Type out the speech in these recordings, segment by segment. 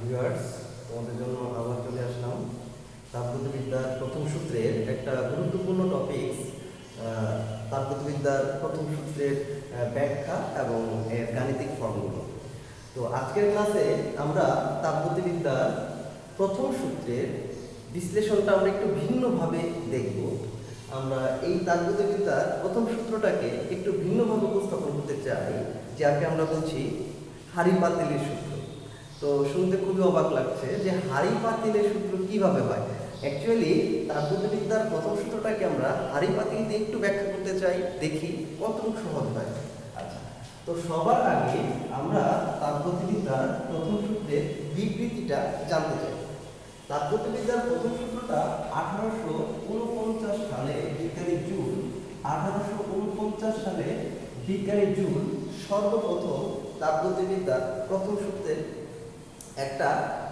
Viewers, তোমাদের জন্য আবার চলে আসলাম তাপগতিবিদ্যার প্রথম সূত্রের একটা গুরুত্বপূর্ণ টপিকস, তাপগতিবিদ্যার প্রথম সূত্রের ব্যাখ্যা এবং এর গাণিতিক ফর্মুলা। তো আজকের ক্লাসে আমরা তাপগতিবিদ্যার প্রথম সূত্রের বিশ্লেষণটা আমরা একটু ভিন্নভাবে দেখব। আমরা এই তাপগতিবিদ্যার প্রথম সূত্রটাকে একটু ভিন্নভাবে উপস্থাপন করতে চাই, যাকে আমরা বলছি হাড়ি পাতিলের সূত্র। তো শুনতে খুবই অবাক লাগছে যে হাড়ি পাতিলের সূত্র কিভাবে হয়। অ্যাকচুয়ালি তাপগতিবিদ্যার প্রথম সূত্রটাকে আমরা হাড়ি পাতিল দিয়ে একটু ব্যাখ্যা করতে চাই, দেখি কতটুকু সহজ হয়। আচ্ছা, তো সবার আগে আমরা তাপগতিবিদ্যার প্রথম সূত্রের বিবৃতিটা জানতে চাই। তাপগতিবিদ্যার প্রথম সূত্রটা 1849 সালে বিজ্ঞানী জুল 1849 সালে বিজ্ঞানী জুল সর্বপ্রথম তাপগতিবিদ্যার প্রথম সূত্রের একটা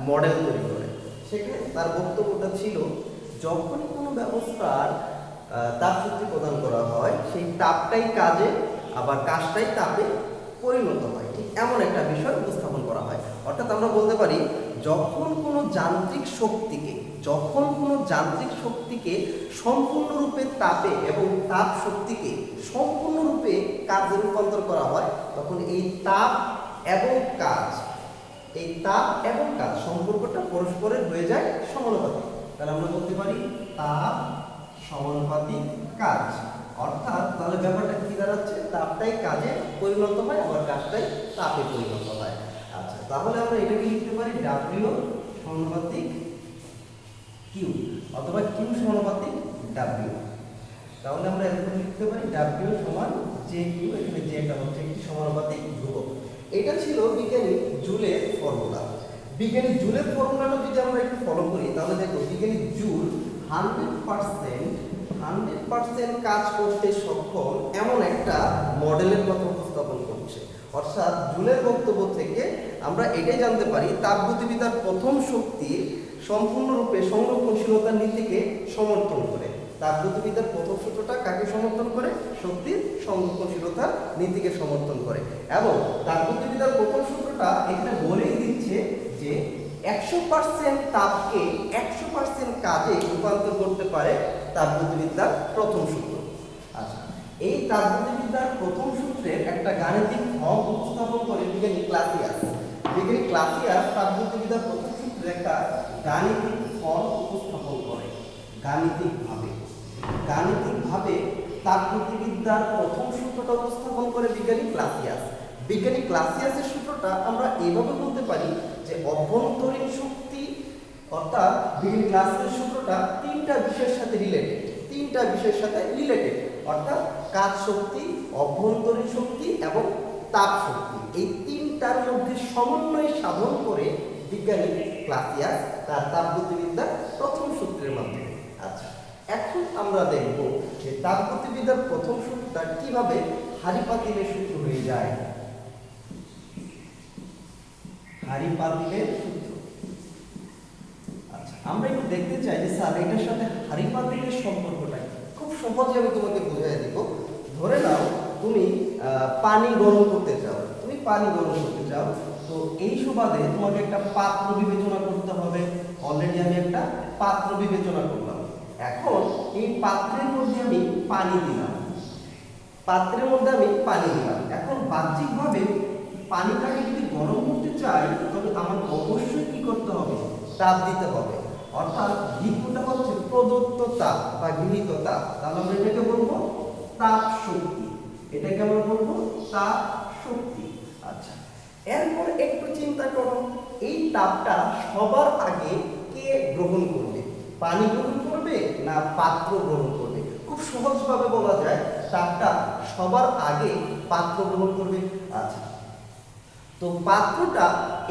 মডেল তৈরি করে। সেখানে তার বক্তব্যটা ছিল, যখনই কোনো ব্যবস্থার তাপশক্তি প্রদান করা হয়, সেই তাপটাই কাজে আবার কাজটাই তাপে পরিণত হয়, ঠিক এমন একটা বিষয় উপস্থাপন করা হয়। অর্থাৎ আমরা বলতে পারি, যখন কোনো যান্ত্রিক শক্তিকে সম্পূর্ণরূপে তাপে এবং তাপ শক্তিকে সম্পূর্ণরূপে কাজে রূপান্তর করা হয়, তখন এই তাপ এবং কাজ সম্পর্কটা পরস্পরের হয়ে যায় সমানুপাতিক। তাহলে আমরা বলতে পারি তাপ সমানুপাতিক কাজ। অর্থাৎ তাহলে ব্যাপারটা কি দাঁড়াচ্ছে, তাপটাই কাজে পরিণত হয় আবার কাজটাই তাপে পরিণত হয়। আচ্ছা, তাহলে আমরা এটাকে লিখতে পারি W সমানুপাতিক Q অথবা Q সমানুপাতিক W। তাহলে আমরা এরকম লিখতে পারি W সমান JQ, এখানে যেটা হচ্ছে একটি সমানুপাতিক ধ্রুবক। এটা ছিল বিজ্ঞানী জুলের ফর্মুলা। বিজ্ঞানী জুলের ফর্মুলাটা যদি আমরা একটু ফলো করি, তাহলে দেখো বিজ্ঞানী জুল 100% কাজ করতে সক্ষম এমন একটা মডেলের কথা উপস্থাপন করছে। অর্থাৎ জুলের বক্তব্য থেকে আমরা এটাই জানতে পারি, তাপগতিবিদ্যার প্রথম শক্তি সম্পূর্ণরূপে সংরক্ষণশীলতার নীতিকে সমর্থন করে। তাপগতিবিদ্যার প্রথম সূত্রটা কাকে সমর্থন করে? শক্তির সংরক্ষণশীলতার নীতিকে সমর্থন করে। এবং তাপগতিবিদ্যার প্রথম সূত্রটা এখানে বলেই দিচ্ছে যে 100% তাপকে 100% কাজে রূপান্তর করতে পারে তাপগতিবিদ্যার প্রথম সূত্র। আচ্ছা, এই তাপগতিবিদ্যার প্রথম সূত্রের একটা গাণিতিক ফর্ম উপস্থাপন করে বিজ্ঞানী ক্লাসিয়াস। তাপগতিবিদ্যার প্রথম সূত্রের একটা গাণিতিক ফর্ম উপস্থাপন করে গাণিতিকভাবে তাপগতিবিদ্যার প্রথম সূত্রটা উপস্থাপন করে বিজ্ঞানী ক্লাসিয়াসের সূত্রটা আমরা এইভাবে বলতে পারি যে অভ্যন্তরীণ শক্তি, অর্থাৎ বিজ্ঞানী ক্লাসিয়াসের সূত্রটা তিনটা বিষয়ের সাথে রিলেটেড, অর্থাৎ কাজ শক্তি, অভ্যন্তরীণ শক্তি এবং তাপ শক্তি, এই তিনটার মধ্যে সমন্বয় সাধন করে বিজ্ঞানী ক্লাসিয়াস তার তাপগতিবিদ্যার প্রথম সূত্রের মাধ্যমে। আচ্ছা, এখন আমরা দেখব যে তাপগতিবিদ্যার প্রথম সূত্রটা কিভাবে হাড়ি পাতিলের সূত্র হয়ে যায়। হাড়ি পাতিলের সূত্র। আচ্ছা, আমরা একটু দেখতে চাই যে স্যার এটার সাথে হাড়ি পাতিলের সম্পর্কটা কি। খুব সহজে আমি তোমাকে বুঝিয়ে দিব। ধরে নাও তুমি পানি গরম করতে চাও, তো এই সুবাদে তোমাকে একটা পাত্র বিবেচনা করতে হবে। অলরেডি আমি একটা পাত্র বিবেচনা করলাম। এখন এই পাত্রের মধ্যে আমি পানি দিলাম। এখন বাহ্যিকভাবে পানিটাকে যদি গরম করতে চাই, তবে আমার অবশ্যই কি করতে হবে? তাপ দিতে হবে। অর্থাৎ লিকুইডটা হচ্ছে প্রদত্ত তাপ বা গৃহীত তাপ। তাহলে আমরা এটাকে বলবো তাপ শক্তি। আচ্ছা, এরপর একটু চিন্তা করো, এই তাপটা সবার আগে কে গ্রহণ করবে? পানি গ্রহণ করবে না পাত্র গ্রহণ করবে? খুব সহজভাবে বলা যায়, তাপটা সবার আগে পাত্র গ্রহণ করবে। আচ্ছা, তো পাত্রটা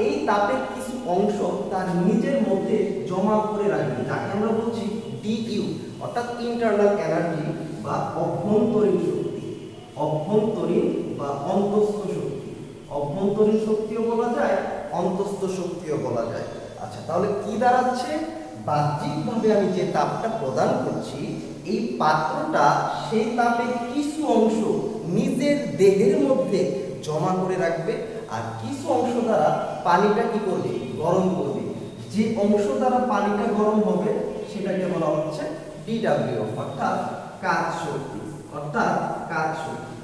এই তাপের কিছু অংশ তার নিজের মধ্যে জমা করে রাখবে, যাকে আমরা বলছি ডিইউ, অর্থাৎ ইন্টারনাল এনার্জি বা অভ্যন্তরীণ বা অন্তস্থ শক্তি। অভ্যন্তরীণ শক্তিও বলা যায়, অন্তস্থ শক্তিও বলা যায়। আচ্ছা, তাহলে কি দাঁড়াচ্ছে? বাহ্যিকভাবে আমি যে তাপটা প্রদান করছি, এই পাত্রটা সেই তাপের কিছু অংশ নিজের দেহের মধ্যে জমা করে রাখবে, আর কিছু অংশ দ্বারা পানিটা কি করবে, গরম করবে। যে অংশ দ্বারা পানিটা গরম হবে সেটাকে বলা হচ্ছে ডিডব্লিউ, অর্থাৎ কাজ শক্তি, অর্থাৎ কাজ শক্তি।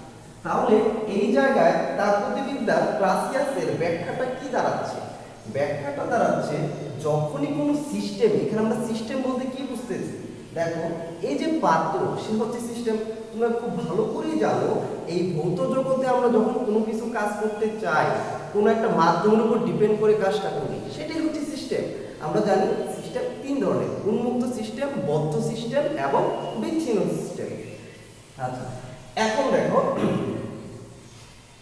তাহলে এই জায়গায় তাপগতিবিদ্যার ক্লাসিয়াসের ব্যাখ্যাটা কি দাঁড়াচ্ছে? ব্যাখ্যাটা দাঁড়াচ্ছে যখনই কোনো সিস্টেম, এখানে আমরা সিস্টেম বলতে কি বুঝতেছি, দেখো এই যে পাত্র সে হচ্ছে সিস্টেম। তোমরা খুব ভালো করেই জানো এই ভৌত জগতে আমরা যখন কোনো কিছু কাজ করতে চাই, কোনো একটা মাধ্যমের উপর ডিপেন্ড করে কাজটা করি, সেটাই হচ্ছে সিস্টেম। আমরা জানি সিস্টেম তিন ধরনের, উন্মুক্ত সিস্টেম, বদ্ধ সিস্টেম এবং বিচ্ছিন্ন সিস্টেম। আচ্ছা, এখন দেখো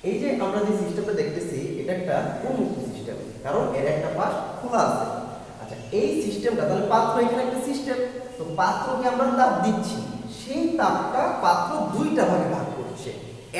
এই যে আমরা যে সিস্টেমটা দেখতেছি এটা একটা উন্মুক্ত সিস্টেম, কারণ এর একটা পাশ খোলা আছে। আচ্ছা, এই সিস্টেমটা তাহলে পাত্র এখানে একটা সিস্টেম, তো পাত্রকে আমরা তাপ দিচ্ছি, সেই তাপটা পাত্র দুইটা ভাগে ভাগ করছে।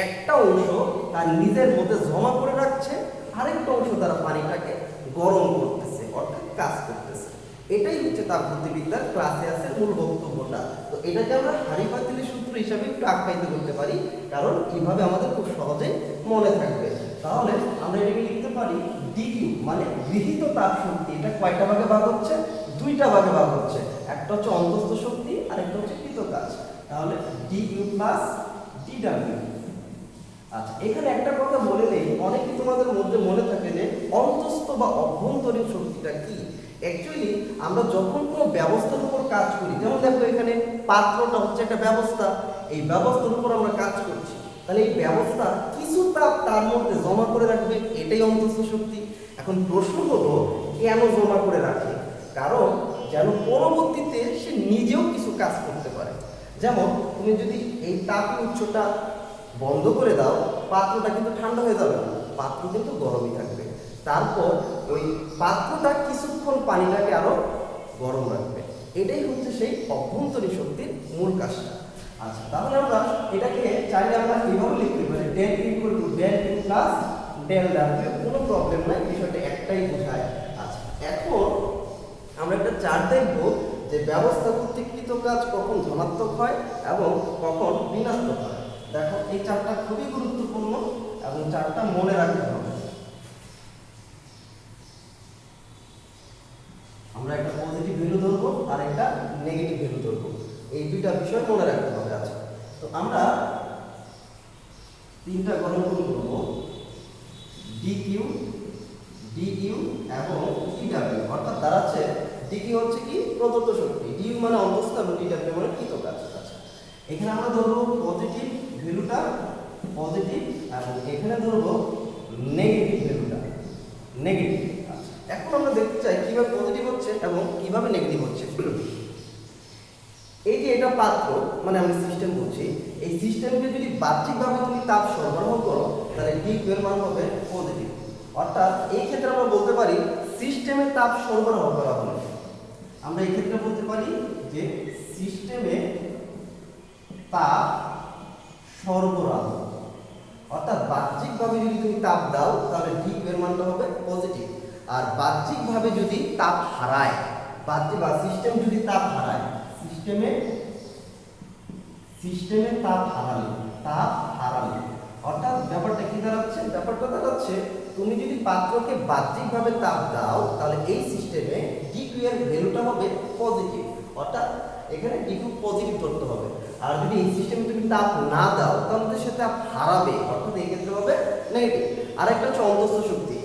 একটা অংশ তার নিজের মধ্যে জমা করে রাখছে, আরেকটা অংশ তারা পানিটাকে গরম করতেছে, অর্থাৎ কাজ করতেছে। এটাই হচ্ছে তাপগতিবিদ্যার ক্লাসিয়াসের মূল বক্তব্যটা। তো এটাকে আমরা হাড়ি পাতিলের সূত্র হিসাবে একটু আখ্যায়িত করতে পারি, কারণ এইভাবে আমাদের খুব সহজে মনে থাকবে। তাহলে আমরা এটাকে লিখতে পারি ডিকিউ, মানে গৃহীত তাপ শক্তি। এটা কয়টা ভাগে ভাগ হচ্ছে? দুইটা ভাগে ভাগ হচ্ছে, একটা হচ্ছে অন্তস্থ শক্তি আর একটা হচ্ছে কৃত কাজ। তাহলে ডিকিউ প্লাস ডিডব্লিউ। আচ্ছা, এখানে একটা কথা বলে নেই, অনেকে তোমাদের মধ্যে মনে থাকে যে অন্তস্থ বা অভ্যন্তরীণ শক্তিটা কি। অ্যাকচুয়ালি আমরা যখন কোনো ব্যবস্থার উপর কাজ করি, যেমন দেখো এখানে পাত্রটা হচ্ছে একটা ব্যবস্থা, এই ব্যবস্থার উপর আমরা কাজ করছি, তাহলে এই ব্যবস্থা কিছু তাপ তার মধ্যে জমা করে রাখবে, এটাই অন্তস্থ শক্তি। এখন প্রশ্ন হলো কেন জমা করে রাখে? কারণ যেন পরবর্তীতে সে নিজেও কিছু কাজ করতে পারে। যেমন তুমি যদি এই তাপ উৎসটা বন্ধ করে দাও, পাত্রটা কিন্তু ঠান্ডা হয়ে যাবে না, পাত্র কিন্তু গরমই থাকবে। তারপর ওই পাত্রটা কিছুক্ষণ পানিটাকে আরো গরম রাখবে। এটাই হচ্ছে সেই অভ্যন্তরীণ শক্তির মূল কাজটা। আচ্ছা, তাহলে আমরা এটাকে চাইলে আমরা এইভাবে লিখতে পারি, del equal to del U plus del W, কোনো প্রবলেম নাই, বিষয়টা একটাই বোঝায়। আচ্ছা, এখন আমরা একটা চার্ট দেখবো যে ব্যবস্থা কর্তৃক কৃত কাজ কখন ধনাত্মক হয় এবং কখন ঋণাত্মক হয়। দেখো এই চার্টটা খুবই গুরুত্বপূর্ণ এবং চার্টটা মনে রাখতে হবে। আমরা একটা পজিটিভ ভ্যালু ধরবো আর একটা নেগেটিভ ভ্যালু ধরবো, এই দুইটা বিষয় মনে রাখতে হবে। আচ্ছা, তো আমরা তিনটা গণনা করব, ডিকিউ, ডিইউ এবং ডিডব্লিউ, অর্থাৎ দাঁড়াচ্ছে ডিকিউ হচ্ছে কি প্রদত্ত শক্তি, ডিইউ মানে অন্তস্থ এবং ডিডব্লিউ মানে কৃত কাজ। আচ্ছা, এখানে আমরা ধরবো পজিটিভ ভ্যালুটা পজিটিভ এবং এখানে ধরবো নেগেটিভ ভ্যালুটা নেগেটিভ। আচ্ছা, এখন আমরা দেখতে চাই কিভাবে পজিটিভ হচ্ছে এবং কিভাবে নেগেটিভ হচ্ছে। এই যে এটা পাত্র, মানে আমি সিস্টেম বলছি, এই সিস্টেমকে যদি বাহ্যিকভাবে তুমি তাপ সরবরাহ করো তাহলে ডিকিউ এর মান হবে পজিটিভ। অর্থাৎ এই ক্ষেত্রে আমরা বলতে পারি সিস্টেমে তাপ সরবরাহ করা হলো। আমরা এই ক্ষেত্রে বলতে পারি যে সিস্টেমে তাপ সরবরাহ, অর্থাৎ বাহ্যিকভাবে যদি তুমি তাপ দাও তাহলে ডিকিউ এর মানটা হবে পজিটিভ। আর বাহ্যিকভাবে যদি তাপ হারায়, বাহ্যিক বা সিস্টেম যদি তাপ হারায়, সিস্টেমে তাপ হারালে অর্থাৎ ব্যাপারটা কি দাঁড়াচ্ছে? ব্যাপারটা দাঁড়াচ্ছে তুমি যদি পাত্রকে বাহ্যিকভাবে তাপ দাও তাহলে এই সিস্টেমে ডিকিউ এর ভ্যালুটা হবে পজিটিভ, অর্থাৎ এখানে ডিকিউ পজিটিভ ধরতে হবে। আর যদি এই সিস্টেমে তুমি তাপ না দাও তাহলে সে তাপ হারাবে, অর্থাৎ এই ক্ষেত্রে হবে নেগেটিভ। আরেকটা হচ্ছে অন্তস্থ শক্তি।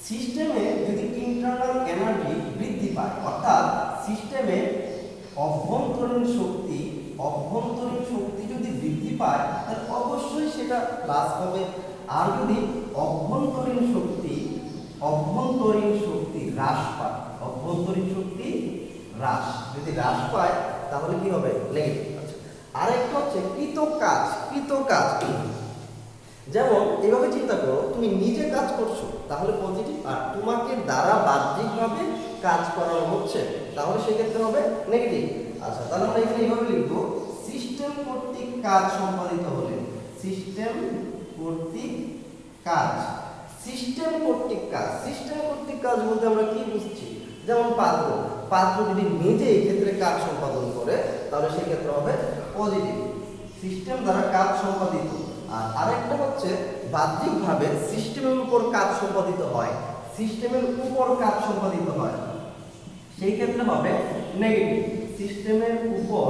সিস্টেমে যদি ইন্টারনাল এনার্জি বৃদ্ধি পায়, অর্থাৎ সিস্টেমে অভ্যন্তরীণ শক্তি যদি বৃদ্ধি পায় তাহলে অবশ্যই সেটা প্লাস হবে। আর যদি অভ্যন্তরীণ শক্তি হ্রাস পায়, যদি হ্রাস পায় তাহলে কি হবে? নেগেটিভ। আচ্ছা, আরেকটা হচ্ছে কৃত কাজ। যেমন এইভাবে চিন্তা করো, তুমি নিজে কাজ করছো তাহলে পজিটিভ, আর তোমাকে দ্বারা বাহ্যিকভাবে কাজ করানো হচ্ছে তাহলে সেক্ষেত্রে হবে নেগেটিভ। আচ্ছা, তাহলে আমরা এখানে এইভাবে লিখবো, সিস্টেম কর্তৃক কাজ সম্পাদিত হলে, সিস্টেম কর্তৃক কাজ বলতে আমরা কি বুঝছি? যেমন পাত্র যদি নিজে এই ক্ষেত্রে কাজ সম্পাদন করে তাহলে সেক্ষেত্রে হবে পজিটিভ, সিস্টেম দ্বারা কাজ সম্পাদিত। আর আরেকটা হচ্ছে বাহ্যিকভাবে সিস্টেমের উপর কাজ সম্পাদিত হয়, সিস্টেমের উপর কাজ সম্পাদিত হয়, সেই ক্ষেত্রে হবে নেগেটিভ। সিস্টেমের উপর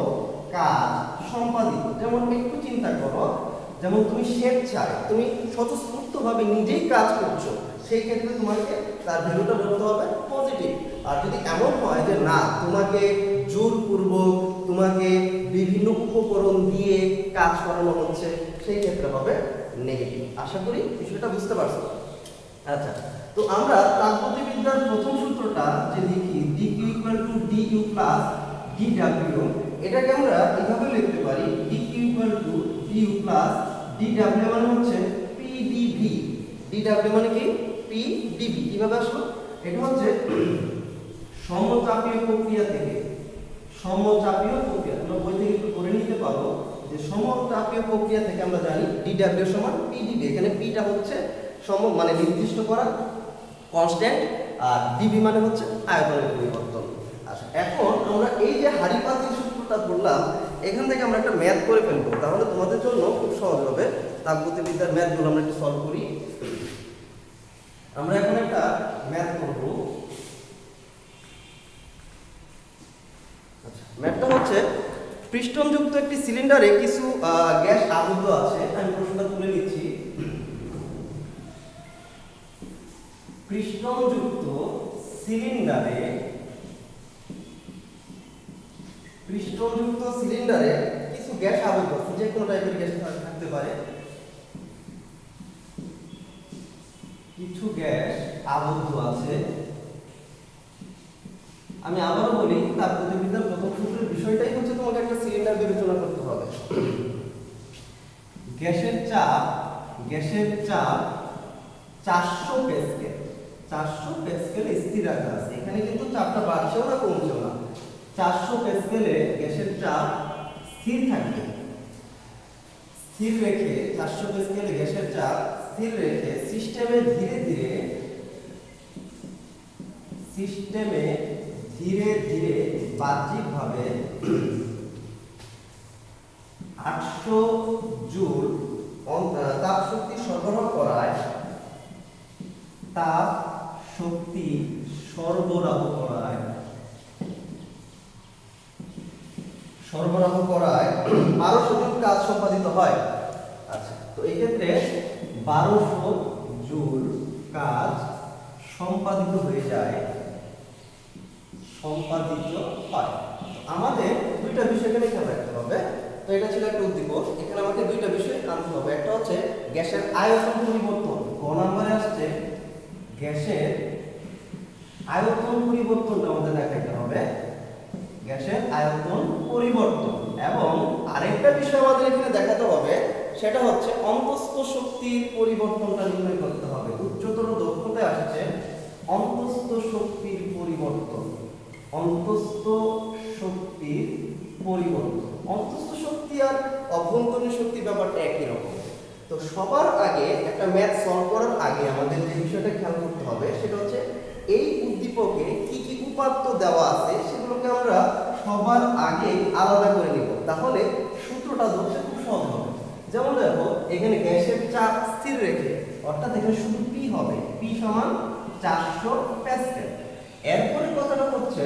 কাজ সম্পাদিত, যেমন একটু চিন্তা করো, যেমন তুমি স্বেচ্ছায় তুমি স্বতঃস্ফূর্তভাবে নিজেই কাজ করছো, সেই ক্ষেত্রে তোমাকে তার ভ্যালুটা বলতে হবে পজিটিভ। আর যদি এমন হয় যে না, তোমাকে জোরপূর্বক তোমাকে বিভিন্ন উপকরণ দিয়ে কাজ করানো হচ্ছে, সেই ক্ষেত্রে হবে নেগেটিভ। আশা করি বিষয়টা বুঝতে পারছো। আচ্ছা, তো আমরা তাপগতিবিদ্যার প্রথম সূত্রটা যে লিখি dq = du + dw, এটাকে আমরা এভাবে লিখতে পারি dq = du + dw মানে হচ্ছে pdv। dw মানে কি? pdv। কিভাবে আসলো? এটা হচ্ছে সমচাপীয় প্রক্রিয়া থেকে, সমচাপীয় প্রক্রিয়া, তোমরা বই থেকে একটু করে নিতে পারো যে সমচাপীয় প্রক্রিয়া থেকে আমরা জানি dw = pdv। এখানে p টা হচ্ছে মানে নির্দিষ্ট করা কনস্ট্যান্ট, আর ডিবি মানে হচ্ছে আয়তনের পরিবর্তন। আচ্ছা, এখন আমরা এই যে হাড়ি পাতিল সূত্রটা বললাম, এখান থেকে আমরা একটা ম্যাথ করে ফেলবো, তাহলে তোমাদের জন্য খুব সহজ হবে। তাপগতিবিদ্যার ম্যাথগুলো আমরা একটু সলভ করি। আমরা এখন একটা ম্যাথ করব। আচ্ছা, ম্যাথটা হচ্ছে পিস্টনযুক্ত একটি সিলিন্ডারে কিছু গ্যাস আবদ্ধ আছে। আমি প্রশ্নটা তুলে নিচ্ছি। পিস্টনযুক্ত সিলিন্ডারে কিছু গ্যাস আবদ্ধ আছে, যে কোনো টাইপের গ্যাস থাকতে পারে, কিছু গ্যাস আবদ্ধ আছে। আমি আবারও বলি, তাপগতিবিদ্যার প্রথম সূত্রের বিষয়টাই হচ্ছে তোমাকে একটা সিলিন্ডার বিবেচনা করতে হবে। গ্যাসের চাপ 400 প্যাসকেল, 400 প্যাসকেল স্থির রাখা আছে। এখানে কিন্তু চাপটা বাড়ছেও না কমছেও না, 400 প্যাসকেলে গ্যাসের চাপ স্থির থাকবে। স্থির রেখে 400 প্যাসকেলে গ্যাসের চাপ স্থির রেখে সিস্টেমে ধীরে ধীরে বাহ্যিকভাবে 800 জুল তাপ শক্তি সরবরাহ করায়, তাপ শক্তি সরবরাহ করায় 1200 জুল কাজ সম্পাদিত হয়। আচ্ছা, তো এই ক্ষেত্রে 1200 জুল কাজ সম্পাদিত হয়ে যায়, আমাদের দুইটা বিষয় এখানে খেয়াল রাখতে হবে। তো এটা ছিল একটা উদ্দীপক, এখানে আমাকে দুইটা বিষয় আনতে হবে। একটা হচ্ছে গ্যাসের আয়তন পরিবর্তন, ক নম্বরে আসছে গ্যাসের আয়তন পরিবর্তনটা আমাদের দেখাতে হবে, গ্যাসের আয়তন পরিবর্তন। এবং আরেকটা বিষয় আমাদের এখানে দেখাতে হবে, সেটা হচ্ছে অন্তঃস্থ শক্তির পরিবর্তনটা নির্ণয় করতে হবে। উচ্চতর দক্ষতায় আসছে অন্তঃস্থ শক্তির পরিবর্তন, অন্তঃস্থ শক্তি আর অভ্যন্তরীণ শক্তি ব্যাপারটা একই রকম। তো সবার আগে একটা ম্যাথ সলভ করার আগে আমাদের যে বিষয়টা খেয়াল করতে হবে, সেটা হচ্ছে এই উদ্দীপকে কি কি উপাত্ত দেওয়া আছে সেগুলোকে আমরা সবার আগে আলাদা করে নিব, তাহলে সূত্রটা ধরতে খুব সহজ হবে। যেমন দেখো, এখানে গ্যাসের চাপ স্থির রেখে, অর্থাৎ এখানে শুধু পি হবে, পি সমান 400 প্যাসকেল। এরপরে কথাটা হচ্ছে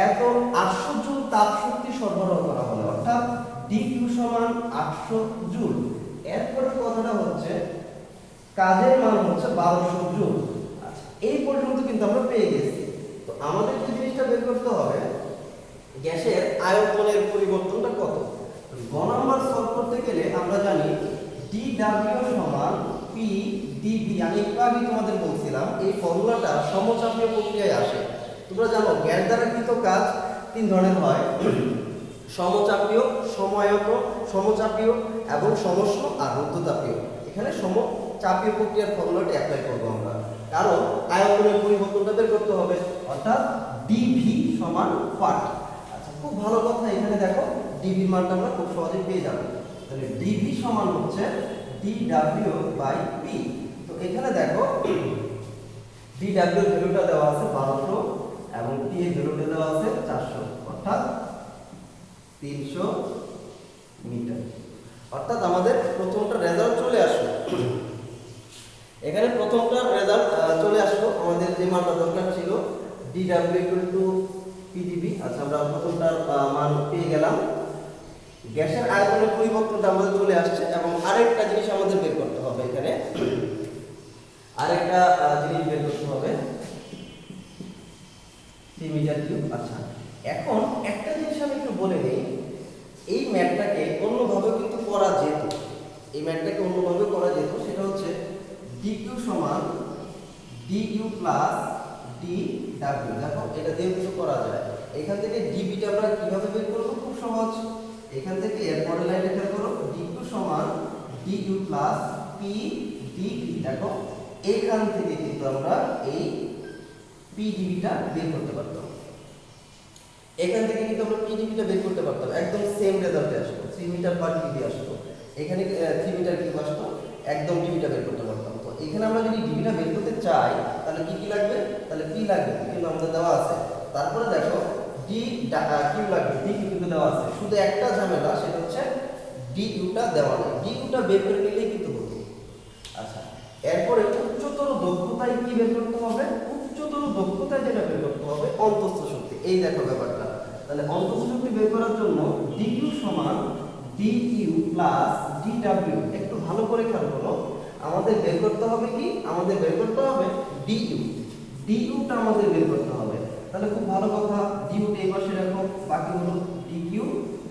এত 800 জুল তাপ শক্তি সরবরাহ করা হলো, অর্থাৎ dq সমান 800 জুল। এরপরে কথাটা হচ্ছে কাজের মান হচ্ছে 1200 জুল। আচ্ছা, এই পর্যন্ত কিন্তু আমরা পেয়ে গেছি। তো আমাদের যে জিনিসটা বের করতে হবে, গ্যাসের আয়তনের পরিবর্তনটা কত। গ নাম্বার সলভ করতে গেলে আমরা জানি dw সমান pdv। আমি একটু আগে তোমাদের বলছিলাম এই ফর্মুলাটা সমচাপীয় প্রক্রিয়ায় আসে। তোমরা জানো গ্যাস দ্বারা কৃত কাজ তিন ধরনের হয়, সমচাপীয়, সমায়ত, সমচাপীয় এবং সমষ্ণ আর রুদ্ধতাপীয়। এখানে সমচাপীয় প্রক্রিয়ার ফর্মুলাটা অ্যাপ্লাই করব আমরা, কারণ আয়তনের পরিবর্তনটা বের করতে হবে, অর্থাৎ dv সমান ওয়াট। আচ্ছা, খুব ভালো কথা, এখানে দেখো dv এর মানটা আমরা খুব সহজেই পেয়ে যাব। তাহলে dv সমান হচ্ছে dw/p। তো এখানে দেখো dw এর ভ্যালুটা দেওয়া আছে 1200 এবং p এর ভ্যালুটা দেওয়া আছে 400, অর্থাৎ 300 মিটার। অর্থাৎ আমাদের প্রথমটার রেজাল্ট চলে আসলো। এখানে প্রথমটার রেজাল্ট চলে আসলো, আমাদের যে মানটা দরকার ছিল dW PdV। আচ্ছা, আমরা প্রথমটার মান পেয়ে গেলাম। গ্যাসের আয়তনের পরিবর্তনটা আমাদের চলে আসছে এবং আরেকটা জিনিস আমাদের বের করতে হবে। এখানে আরেকটা জিনিস বের করতে হবে, 3 মিটার কিউব। আচ্ছা, এখন একটা জিনিস আমি একটু বলে নিই, এই ম্যাথটাকে অন্যভাবে কিন্তু করা যেত। এই ম্যাথটাকে অন্যভাবে করা যেত, সেটা হচ্ছে dq সমান du প্লাস dw। দেখো, এটা দিয়ে কিছু করা যায়। এখান থেকে dbটা আমরা কিভাবে বের করব? খুব সহজ। এখান থেকে এর পরের লাইনটা খেয়াল করো, dq সমান du প্লাস p dv। দেখো, এখান থেকে কিন্তু আমরা এই pdvটা বের করতে পারতাম। এখান থেকে কিন্তু আমরা pdvটা বের করতে পারতাম, একদম সেম রেজাল্টে আসতো, 3 মিটার পার কিউব আসতো। এখানে 3 মিটার কিউব আসতো, একদম ডিভিটা বের করতে পারতাম। তো এখানে আমরা যদি ডিভিটা বের করতে চাই তাহলে কি কি লাগবে? তাহলে p লাগবে, কিন্তু আমাদের দেওয়া আছে। তারপরে দেখো d কিউ লাগবে, d কিন্তু দেওয়া আছে। শুধু একটা ঝামেলা, সেটা হচ্ছে du-টা দেওয়া নেই। du-টা বের করে নিলেই কিন্তু হতো। আচ্ছা, এরপরে উচ্চতর দক্ষতায় কি বের করতে হবে? উচ্চতর দক্ষতায় যেটা বের করতে হবে অন্তঃস্থ শক্তি। এই দেখো ব্যাপারটা। তাহলে অন্তঃস্থ শক্তি বের করার জন্য dq সমান dq প্লাস dw। একটু ভালো করে খেয়াল করো, আমাদের বের করতে হবে কি? আমাদের বের করতে হবে du। du-টা আমাদের বের করতে হবে। তাহলে খুব ভালো কথা, du-টা এই পাশে রাখো, বাকি হলো dq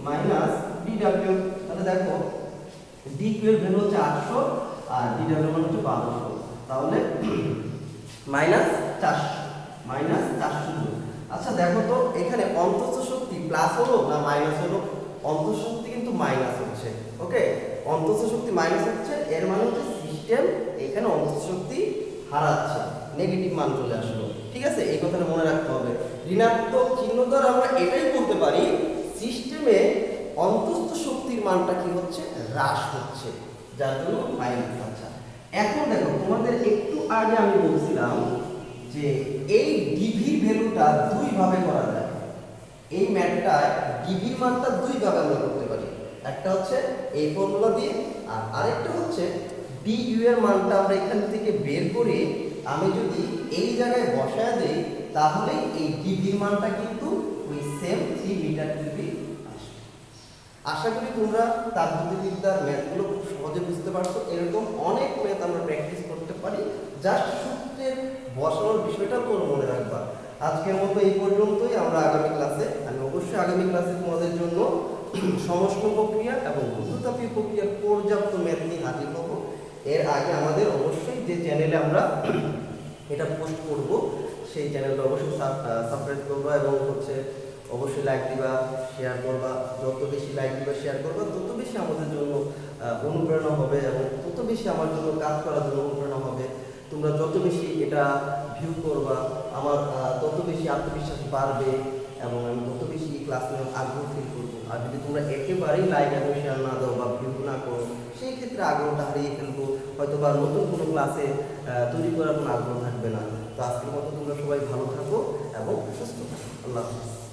মাইনাস dw। তাহলে দেখো dq এর ভ্যালু হচ্ছে 800 আর dw এর মান হচ্ছে 1200। তাহলে মাইনাস 400। আচ্ছা, দেখো তো এখানে অন্তঃস্থ শক্তি প্লাস হলো না মাইনাস হলো? অন্তঃস্থ শক্তি কিন্তু মাইনাস হচ্ছে। ওকে, অন্তঃস্থ শক্তি মাইনাস হচ্ছে, এর মানে হচ্ছে সিস্টেম এখানে অন্তঃস্থ শক্তি হারাচ্ছে, নেগেটিভ মান চলে আসলো। ঠিক আছে, এই কথাটা মনে রাখতে হবে। ঋণাত্মক চিহ্ন দ্বারা আমরা এটাই বলতে পারি সিস্টেমে অন্তঃস্থ শক্তির মানটা কি হচ্ছে? হ্রাস হচ্ছে, যার জন্য মাইনাস। আচ্ছা, এখন দেখো, তোমাদের একটু আগে আমি বলছিলাম যে এই ডিভি ভ্যালুটা দুই ভাবে করা যায়। এই ম্যাথটায় ডিভির মানটা দুই ভাবে আমরা করতে পারি। একটা হচ্ছে এই ফর্মুলা দিয়ে, আর আরেকটা হচ্ছে ডিইউ এর মানটা আমরা এখান থেকে বের করে আমি যদি এই জায়গায় বসায় দেই, তাহলে এই ডিভির মানটা কিন্তু ওই সেম 3 মিটার কিউবই আসবে। আশা করি তোমরা তাপগতিবিদ্যার ম্যাথগুলো খুব সহজে বুঝতে পারছো। এরকম অনেক ম্যাথ আমরা প্র্যাকটিস করতে পারি, জাস্ট সূত্রের বসানোর বিষয়টা তোমরা মনে রাখবা। আজকের মতো এই পর্যন্তই। আমরা আগামী ক্লাসে, আমি অবশ্যই আগামী ক্লাসে তোমাদের জন্য সমষ্ণ প্রক্রিয়া এবং বৈদ্যুতাপীয় প্রক্রিয়ার পর্যাপ্ত ম্যাথ নিয়ে হাজির হবো। এর আগে আমাদের অবশ্যই যে চ্যানেলে আমরা এটা পোস্ট করব, সেই চ্যানেলটা অবশ্যই সাবস্ক্রাইব করবা এবং হচ্ছে অবশ্যই লাইক দিবা, শেয়ার করবা। যত বেশি লাইক দিবা, শেয়ার করবা, তত বেশি আমাদের জন্য অনুপ্রেরণা হবে এবং তত বেশি আমার জন্য কাজ করার জন্য অনুপ্রেরণা হবে। তোমরা যত বেশি এটা ভিউ করবা, আমার তত বেশি আত্মবিশ্বাস বাড়বে এবং আমি তত বেশি ক্লাস নেওয়ার আগ্রহ ফিল করবো। আর যদি তোমরা একেবারেই লাইক এবং শেয়ার না দাও বা ভিউ না করো, সেই ক্ষেত্রে আগ্রহটা হারিয়ে ফেলবো, হয়তো বা নতুন কোনো ক্লাসে তৈরি করার কোনো আগ্রহ থাকবে না। তো আজকের মতো তোমরা সবাই ভালো থাকো এবং সুস্থ থাকো। আল্লাহ হাফিজ।